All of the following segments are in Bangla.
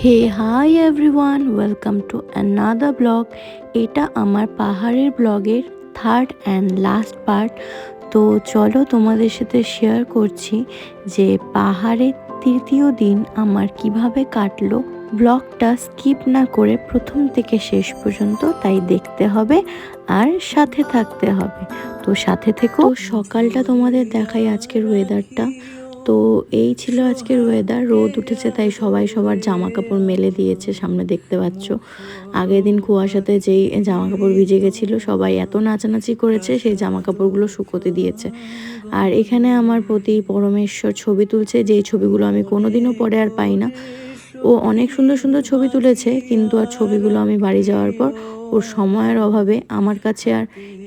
Hey hi everyone, welcome to another blog. এটা আমার পাহাড়ের ব্লগের থার্ড অ্যান্ড লাস্ট পার্ট। তো চলো তোমাদের সাথে শেয়ার করছি যে পাহাড়ের তৃতীয় দিন আমার কিভাবে কাটলো। ব্লগটা স্কিপ না করে প্রথম থেকে শেষ পর্যন্ত তাই দেখতে হবে আর সাথে থাকতে হবে। তো সাথে থেকো। সকালটা তোমাদের দেখাই আজকের ওয়েদারটা। তো এই ছিল আজকের ওয়েদার। রোদ উঠেছে তাই সবাই সবার জামা কাপড় মেলে দিয়েছে, সামনে দেখতে পাচ্ছ। আগের দিন কুয়াশাতে যেই জামা কাপড় ভিজে গেছিলো সবাই এত নাচানাচি করেছে সেই জামা কাপড়গুলো শুকোতে দিয়েছে। আর এখানে আমার প্রতি পরমেশ্বর ছবি তুলছে, যেই ছবিগুলো আমি কোনোদিনও পরে আর পাই না। ও অনেক সুন্দর সুন্দর ছবি তুলেছে, কিন্তু আর ছবিগুলো আমি বাড়ি যাওয়ার পর ওর সময়ের অভাবে আমার কাছে আর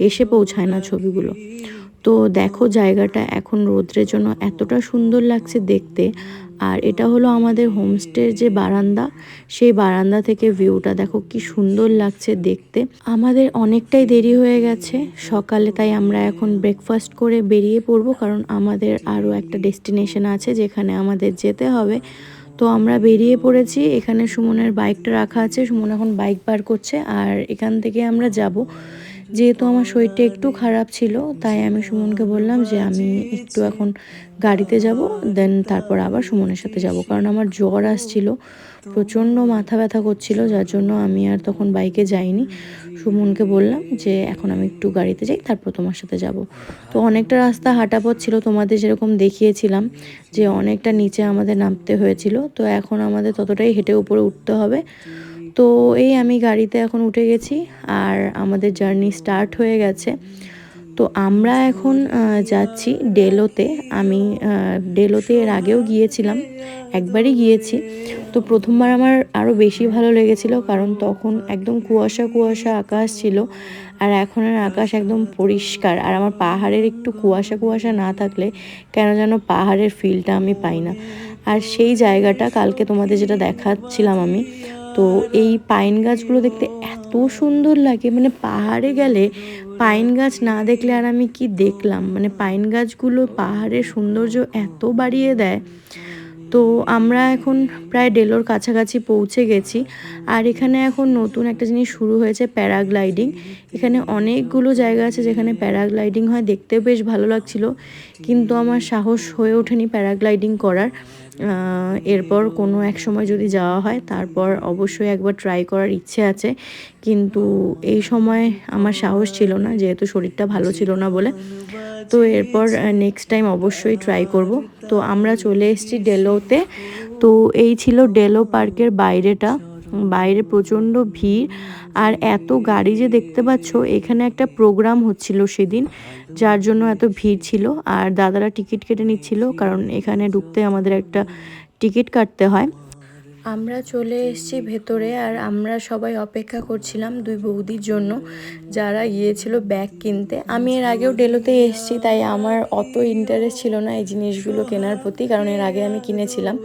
এসে পৌঁছায় না ছবিগুলো। তো দেখো জায়গাটা এখন রোদ্রের জন্য এতটা সুন্দর লাগছে দেখতে। আর এটা হলো আমাদের হোমস্টের যে বারান্দা, সেই বারান্দা থেকে ভিউটা দেখো কি সুন্দর লাগছে দেখতে। আমাদের অনেকটাই দেরি হয়ে গেছে সকালে, তাই আমরা এখন ব্রেকফাস্ট করে বেরিয়ে পড়বো, কারণ আমাদের আরও একটা ডেস্টিনেশন আছে যেখানে আমাদের যেতে হবে। তো আমরা বেরিয়ে পড়েছি। এখানে সুমনের বাইকটা রাখা আছে, সুমন এখন বাইক বার করছে আর এখান থেকে আমরা যাব। যেহেতু আমার শরীরটা একটু খারাপ ছিল তাই আমি সুমনকে বললাম যে আমি একটু এখন গাড়িতে যাব, দেন তারপর আবার সুমনের সাথে যাব, কারণ আমার জ্বর আসছিল, প্রচণ্ড মাথা ব্যথা করছিল, যার জন্য আমি আর তখন বাইকে যাইনি। সুমনকে বললাম যে এখন আমি একটু গাড়িতে যাই, তারপর তোমার সাথে যাব। তো অনেকটা রাস্তা হাঁটা পথ ছিল, তোমাদের যেরকম দেখিয়েছিলাম যে অনেকটা নিচে আমাদের নামতে হয়েছিল। তো এখন আমাদের ততটাই হেঁটে উপরে উঠতে হবে। তো এই আমি গাড়িতে এখন উঠে গেছি আর আমাদের জার্নি স্টার্ট হয়ে গেছে। তো আমরা এখন যাচ্ছি ডেলোতে। আমি ডেলোতে এর আগেও গিয়েছিলাম, একবারই গিয়েছি। তো প্রথমবার আমার আরও বেশি ভালো লেগেছিল, কারণ তখন একদম কুয়াশা কুয়াশা আকাশ ছিল, আর এখনের আকাশ একদম পরিষ্কার। আর আমার পাহাড়ের একটু কুয়াশা কুয়াশা না থাকলে কেন যেন পাহাড়ের ফিলটা আমি পাই না। আর সেই জায়গাটা কালকে তোমাদের যেটা দেখাচ্ছিলাম আমি, তো এই পাইন গাছগুলো দেখতে এত সুন্দর লাগে, মানে পাহাড়ে গেলে পাইন গাছ না দেখলে আর আমি কি দেখলাম। মানে পাইন গাছগুলো পাহাড়ের সৌন্দর্য এত বাড়িয়ে দেয়। তো আমরা এখন প্রায় ডেলোর কাছাকাছি পৌঁছে গেছি। আর এখানে এখন নতুন একটা জিনিস শুরু হয়েছে, প্যারাগ্লাইডিং। এখানে অনেকগুলো জায়গা আছে যেখানে প্যারাগ্লাইডিং হয়, দেখতেও বেশ ভালো লাগছিল, কিন্তু আমার সাহস হয়ে ওঠেনি প্যারাগ্লাইডিং করার। এরপর কোনো এক সময় যদি যাওয়া হয় তারপর অবশ্যই একবার ট্রাই করার ইচ্ছে আছে, কিন্তু এই সময় আমার সাহস ছিল না, যেহেতু শরীরটা ভালো ছিল না বলে। তো এরপর নেক্সট টাইম অবশ্যই ট্রাই করব। তো আমরা চলে এসেছি ডেলোতে। তো এই ছিল ডেলো পার্কের বাইরেটা। বাইরে প্রচণ্ড ভিড় আর এত গাড়ি যে দেখতে পাচ্ছ, এখানে একটা প্রোগ্রাম হচ্ছিল সেদিন, যার জন্য এত ভিড় ছিল। আর দাদারা টিকিট কেটে নিচ্ছিল, কারণ এখানে ঢুকতে আমাদের একটা টিকিট কাটতে হয়। আমরা চলে এসেছি ভেতরে আর আমরা সবাই অপেক্ষা করছিলাম দুই বৌদির জন্য, যারা গিয়েছিল ব্যাগ কিনতে। আমি এর আগেও ডেলোতে এসেছি, তাই আমার অত ইন্টারেস্ট ছিল না এই জিনিসগুলো কেনার প্রতি, কারণ এর আগে আমি কিনেছিলাম।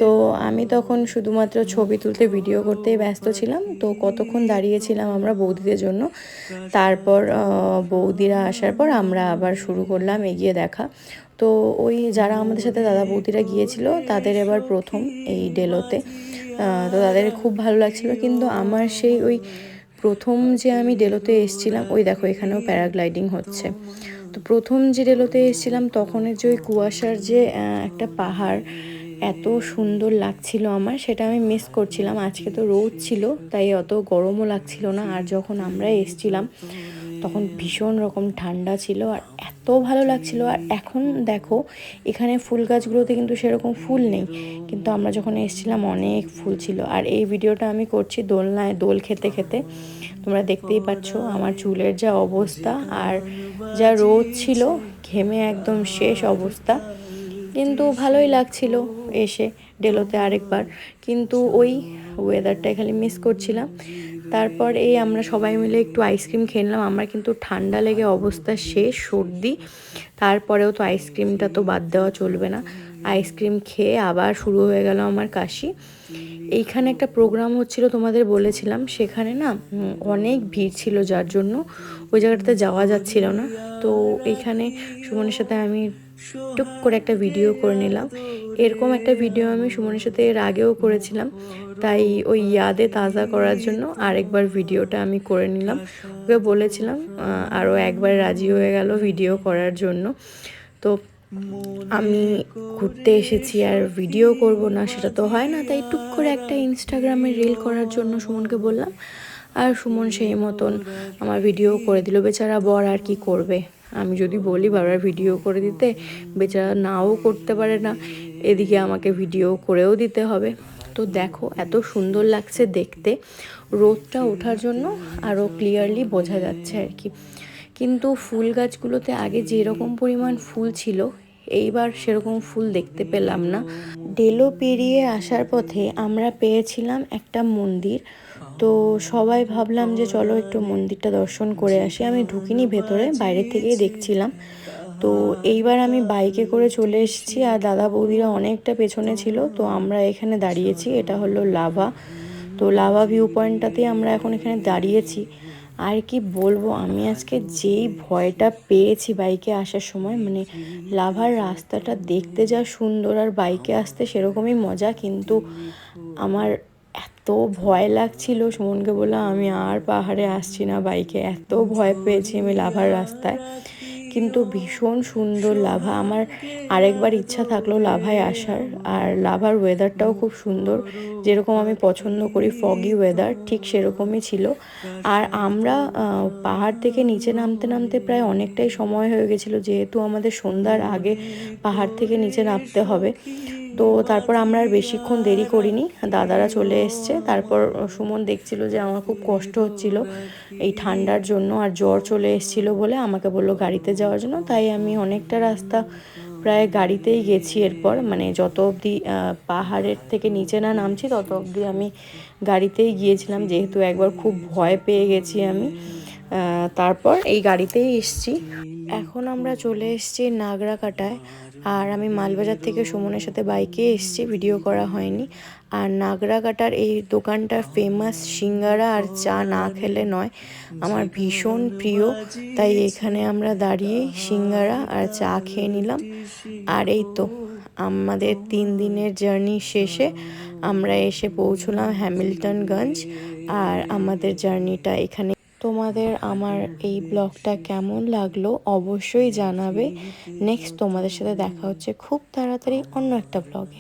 তো আমি তখন শুধুমাত্র ছবি তুলতে ভিডিও করতেই ব্যস্ত ছিলাম। তো কতক্ষণ দাঁড়িয়েছিলাম আমরা বৌদিদের জন্য, তারপর বৌদিরা আসার পর আমরা আবার শুরু করলাম এগিয়ে দেখা। তো ওই যারা আমাদের সাথে দাদা বৌদিরা গিয়েছিল তাদের এবার প্রথম এই ডেলোতে। তো তাদের খুব ভালো লাগছিল, কিন্তু আমার সেই ওই প্রথম যে আমি ডেলোতে এসেছিলাম, ওই দেখো এখানেও প্যারাগ্লাইডিং হচ্ছে। তো প্রথম যে ডেলোতে এসেছিলাম তখনের যে ওই কুয়াশার যে একটা পাহাড় এত সুন্দর লাগছিল আমার, সেটা আমি মিস করছিলাম। আজকে তো রোদ ছিল তাই অত গরমও লাগছিল না। আর যখন আমরা এসেছিলাম তখন ভীষণ রকম ঠান্ডা ছিল আর এত ভালো লাগছিল। আর এখন দেখো এখানে ফুল গাছগুলোতে কিন্তু সেরকম ফুল নেই, কিন্তু আমরা যখন এসেছিলাম অনেক ফুল ছিল। আর এই ভিডিওটা আমি করছি দোলনায় দোল খেতে খেতে। তোমরা দেখতেই পাচ্ছ আমার চুলের যা অবস্থা, আর যা রোদ ছিল, ঘেমে একদম শেষ অবস্থা। কিন্তু ভালোই লাগছিল এসে ডেলোতে আরেকবার, কিন্তু ওই ওয়েদারটাই খালি মিস করছিলাম। তারপর এই আমরা সবাই মিলে একটু আইসক্রিম খেয়ে নিলাম। আমার কিন্তু ঠান্ডা লেগে অবস্থা শেষ, সর্দি, তারপরেও তো আইসক্রিমটা তো বাদ দেওয়া চলবে না। আইসক্রিম খেয়ে আবার শুরু হয়ে গেল আমার কাশি। এইখানে একটা প্রোগ্রাম হচ্ছিল তোমাদের বলেছিলাম, সেখানে না অনেক ভিড় ছিল, যার জন্য ওই জায়গাটাতে যাওয়া যাচ্ছিল না। তো এইখানে সুমনের সাথে আমি টুক করে একটা ভিডিও করে নিলাম। এরকম একটা ভিডিও আমি সুমনের সাথে এর আগেও করেছিলাম, তাই ওই ইয়াদে তাজা করার জন্য আরেকবার ভিডিওটা আমি করে নিলাম। ওকে বলেছিলাম আরও একবার রাজি হয়ে গেল ভিডিও করার জন্য। তো আমি ঘুরতে এসেছি আর ভিডিও করব না সেটা তো হয় না, তাই টুক করে একটা ইনস্টাগ্রামে রিল করার জন্য সুমনকে বললাম, আর সুমন সেই মতন আমার ভিডিও করে দিল। বেচারা বর আর কি করবে, আমি যদি বলি বারবার ভিডিও করে দিতে, বেচারা নাও করতে পারে না, এদিকে আমাকে ভিডিও করেও দিতে হবে। তো দেখো এত সুন্দর লাগছে দেখতে, রোদটা ওঠার জন্য আরও ক্লিয়ারলি বোঝা যাচ্ছে আর কি। কিন্তু ফুল গাছগুলোতে আগে যেরকম পরিমাণ ফুল ছিল, এইবার সেরকম ফুল দেখতে পেলাম না। ডেলো পেরিয়ে আসার পথে আমরা পেয়েছিলাম একটা মন্দির, তো সবাই ভাবলাম যে চলো একটু মন্দিরটা দর্শন করে আসি। আমি ঢুকিনি ভেতরে, বাইরে থেকেই দেখছিলাম। তো এইবার আমি বাইকে করে চলে এসেছি, আর দাদা বৌদিরা অনেকটা পেছনে ছিল। তো আমরা এখানে দাঁড়িয়েছি, এটা হলো লাভা। তো লাভা ভিউ পয়েন্টটাতেই আমরা এখন এখানে দাঁড়িয়েছি। আর কি বলবো, আমি আজকে যেই ভয়টা পেয়েছি বাইকে আসার সময়, মানে লাভার রাস্তাটা দেখতে যা সুন্দর আর বাইকে আসতে সেরকমই মজা, কিন্তু আমার এত ভয় লাগছিল, সুমনকে বললাম আমি আর পাহাড়ে আসছি না বাইকে, এত ভয় পেয়েছি আমি লাভার রাস্তায়। কিন্তু ভীষণ সুন্দর লাভা, আমার আরেকবার ইচ্ছা থাকলো লাভায় আসার। আর লাভার ওয়েদারটাও খুব সুন্দর, যেরকম আমি পছন্দ করি ফগি ওয়েদার, ঠিক সেরকমই ছিল। আর আমরা পাহাড় থেকে নিচে নামতে নামতে প্রায় অনেকটাই সময় হয়ে গেছিলো, যেহেতু আমাদের সন্ধ্যার আগে পাহাড় থেকে নিচে নামতে হবে। তো তারপর আমরা আর বেশিক্ষণ দেরি করিনি, দাদারা চলে এসছে। তারপর সুমন দেখছিল যে আমার খুব কষ্ট হচ্ছিল এই ঠান্ডার জন্য, আর জ্বর চলে এসেছিলো বলে আমাকে বললো গাড়িতে যাওয়ার জন্য। তাই আমি অনেকটা রাস্তা প্রায় গাড়িতেই গেছি। এরপর মানে যত অবধি পাহাড়ের থেকে নিচে না নামছি তত অবধি আমি গাড়িতেই গিয়েছিলাম, যেহেতু একবার খুব ভয় পেয়ে গেছি আমি। তারপর এই গাড়িতেই এসছি। এখন আমরা চলে এসেছি নাগরাকাটায়, আর আমি মালবাজার থেকে সুমনের সাথে বাইকে এসেছি, ভিডিও করা হয়নি। আর নাগরাকাটার এই দোকানটার ফেমাস সিঙ্গারা আর চা না খেলে নয়, আমার ভীষণ প্রিয়। তাই এখানে আমরা দাঁড়িয়ে সিঙ্গারা আর চা খেয়ে নিলাম। আর এই তো আমাদের 3 দিনের জার্নি শেষে আমরা এসে পৌঁছলাম হ্যামিল্টনগঞ্জ। আর আমাদের জার্নিটা এখানে। তোমাদের আমার এই ব্লগটা কেমন লাগলো অবশ্যই জানাবে। নেক্সট তোমাদের সাথে দেখা হচ্ছে খুব তাড়াতাড়ি অন্য একটা ব্লগে।